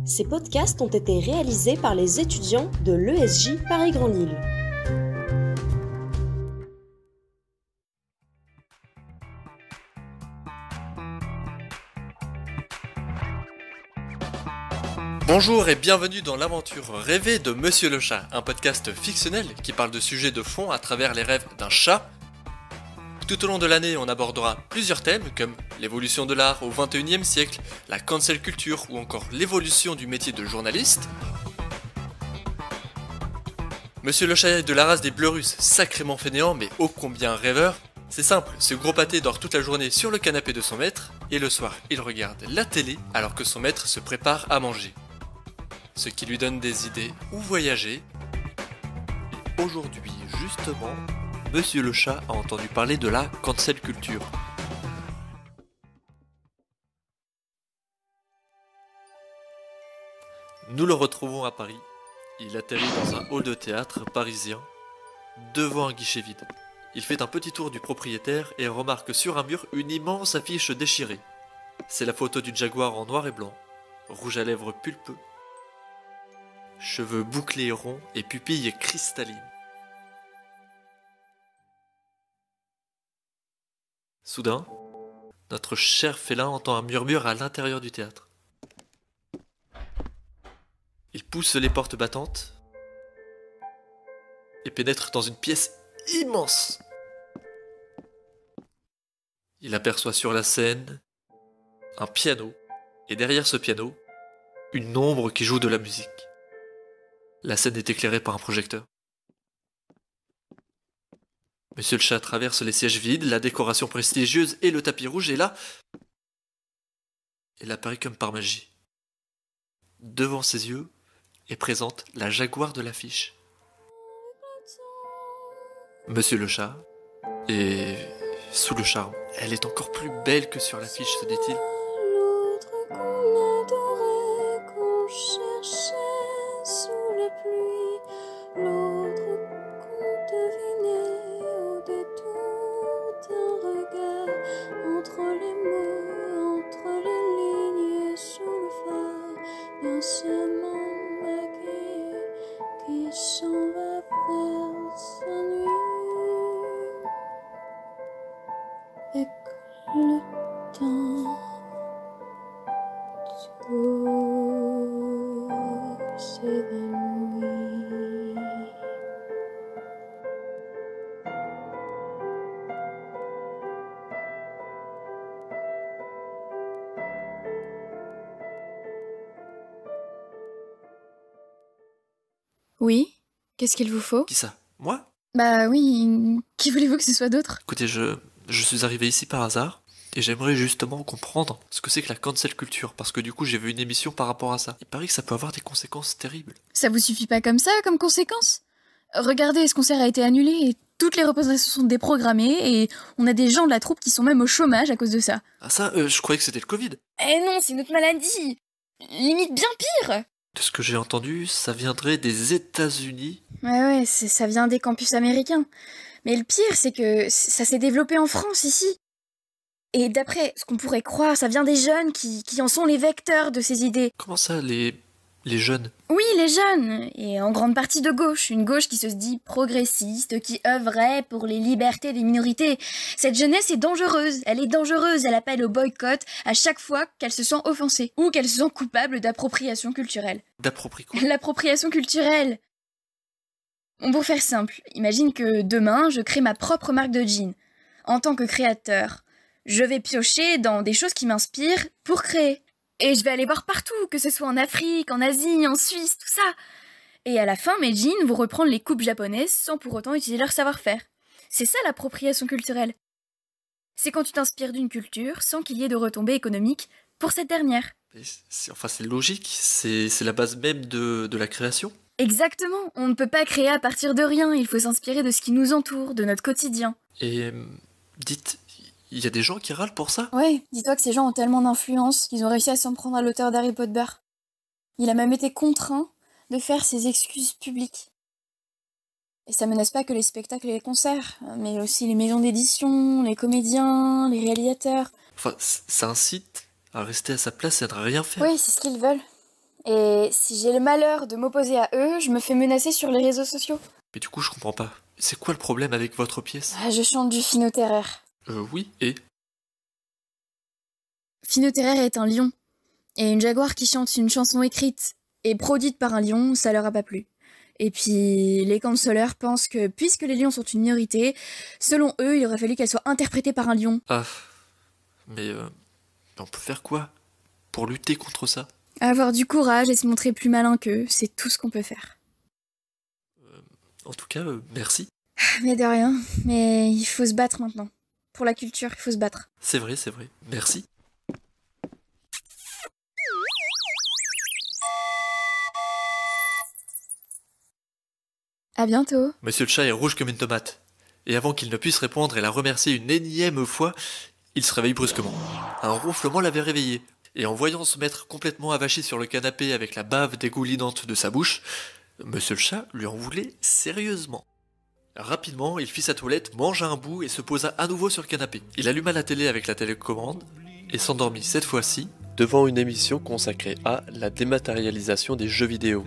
Ces podcasts ont été réalisés par les étudiants de l'ESJ Paris Grand Lille. Bonjour et bienvenue dans l'aventure rêvée de Monsieur le Chat, un podcast fictionnel qui parle de sujets de fond à travers les rêves d'un chat. Tout au long de l'année, on abordera plusieurs thèmes comme l'évolution de l'art au XXIe siècle, la cancel culture ou encore l'évolution du métier de journaliste. Monsieur le Chat est de la race des bleus russes, sacrément fainéant mais ô combien rêveur. C'est simple, ce gros pâté dort toute la journée sur le canapé de son maître et le soir, il regarde la télé alors que son maître se prépare à manger. Ce qui lui donne des idées où voyager. Et aujourd'hui, justement, Monsieur le Chat a entendu parler de la cancel culture. Nous le retrouvons à Paris. Il atterrit dans un hall de théâtre parisien, devant un guichet vide. Il fait un petit tour du propriétaire et remarque sur un mur une immense affiche déchirée. C'est la photo du jaguar en noir et blanc, rouge à lèvres pulpeux, cheveux bouclés et ronds et pupilles cristallines. Soudain, notre cher félin entend un murmure à l'intérieur du théâtre. Il pousse les portes battantes et pénètre dans une pièce immense. Il aperçoit sur la scène un piano et derrière ce piano, une ombre qui joue de la musique. La scène est éclairée par un projecteur. Monsieur le Chat traverse les sièges vides, la décoration prestigieuse et le tapis rouge, et là, il apparaît comme par magie. Devant ses yeux est présente la jaguar de l'affiche. Monsieur le Chat est sous le charme. Elle est encore plus belle que sur l'affiche, se dit-il. L'autre qu'on adorait, qu'on cherchait sous la pluie, l'autre qu'on devinait au détour d'un regard, entre les mots, entre les lignes, sous le phare d'un chemin maquillé qui s'en va vers sa nuit. Et que le temps tout s'évanouit. Oui, qu'est-ce qu'il vous faut? Qui ça? Moi? Bah oui, qui voulez-vous que ce soit d'autre? Écoutez, je suis arrivé ici par hasard, et j'aimerais justement comprendre ce que c'est que la cancel culture, parce que du coup j'ai vu une émission par rapport à ça. Il paraît que ça peut avoir des conséquences terribles. Ça vous suffit pas comme ça, comme conséquence? Regardez, ce concert a été annulé et toutes les représentations sont déprogrammées et on a des gens de la troupe qui sont même au chômage à cause de ça. Ah ça, je croyais que c'était le Covid. Eh non, c'est une autre maladie! Limite bien pire! De ce que j'ai entendu, ça viendrait des États-Unis. Ouais, ça vient des campus américains. Mais le pire, c'est que ça s'est développé en France, ici. Et d'après ce qu'on pourrait croire, ça vient des jeunes qui en sont les vecteurs de ces idées. Comment ça, les jeunes? Oui, les jeunes, et en grande partie de gauche, une gauche qui se dit progressiste, qui œuvrait pour les libertés des minorités. Cette jeunesse est dangereuse, elle appelle au boycott à chaque fois qu'elle se sent offensée, ou qu'elle se sent coupable d'appropriation culturelle. D'approprier quoi? L'appropriation culturelle. Pour faire simple, imagine que demain, je crée ma propre marque de jeans. En tant que créateur, je vais piocher dans des choses qui m'inspirent pour créer. Et je vais aller voir partout, que ce soit en Afrique, en Asie, en Suisse, tout ça. Et à la fin, mes jeans vont reprendre les coupes japonaises sans pour autant utiliser leur savoir-faire. C'est ça l'appropriation culturelle. C'est quand tu t'inspires d'une culture sans qu'il y ait de retombées économiques pour cette dernière. C'est logique, c'est la base même de la création. Exactement, on ne peut pas créer à partir de rien, il faut s'inspirer de ce qui nous entoure, de notre quotidien. Et dites, il y a des gens qui râlent pour ça? Ouais, dis-toi que ces gens ont tellement d'influence qu'ils ont réussi à s'en prendre à l'auteur d'Harry Potter. Il a même été contraint de faire ses excuses publiques. Et ça menace pas que les spectacles et les concerts, mais aussi les maisons d'édition, les comédiens, les réalisateurs. Enfin, ça incite à rester à sa place et à ne rien faire. Oui, c'est ce qu'ils veulent. Et si j'ai le malheur de m'opposer à eux, je me fais menacer sur les réseaux sociaux. Mais du coup, je comprends pas. C'est quoi le problème avec votre pièce? Ah, je chante du Finotterer. Oui, et? Finotterer est un lion. Et une jaguar qui chante une chanson écrite et produite par un lion, ça leur a pas plu. Et puis, les canceleurs pensent que, puisque les lions sont une minorité, selon eux, il aurait fallu qu'elle soit interprétée par un lion. Ah, mais on peut faire quoi pour lutter contre ça? Avoir du courage et se montrer plus malin qu'eux, c'est tout ce qu'on peut faire. En tout cas, merci. Mais de rien, mais il faut se battre maintenant. Pour la culture, il faut se battre. C'est vrai, merci. À bientôt. Monsieur le chat est rouge comme une tomate. Et avant qu'il ne puisse répondre et la remercier une énième fois, il se réveille brusquement. Un ronflement l'avait réveillé. Et en voyant se mettre complètement avachi sur le canapé avec la bave dégoulinante de sa bouche, Monsieur le chat lui en voulait sérieusement. Rapidement, il fit sa toilette, mangea un bout et se posa à nouveau sur le canapé. Il alluma la télé avec la télécommande et s'endormit cette fois-ci devant une émission consacrée à la dématérialisation des jeux vidéo.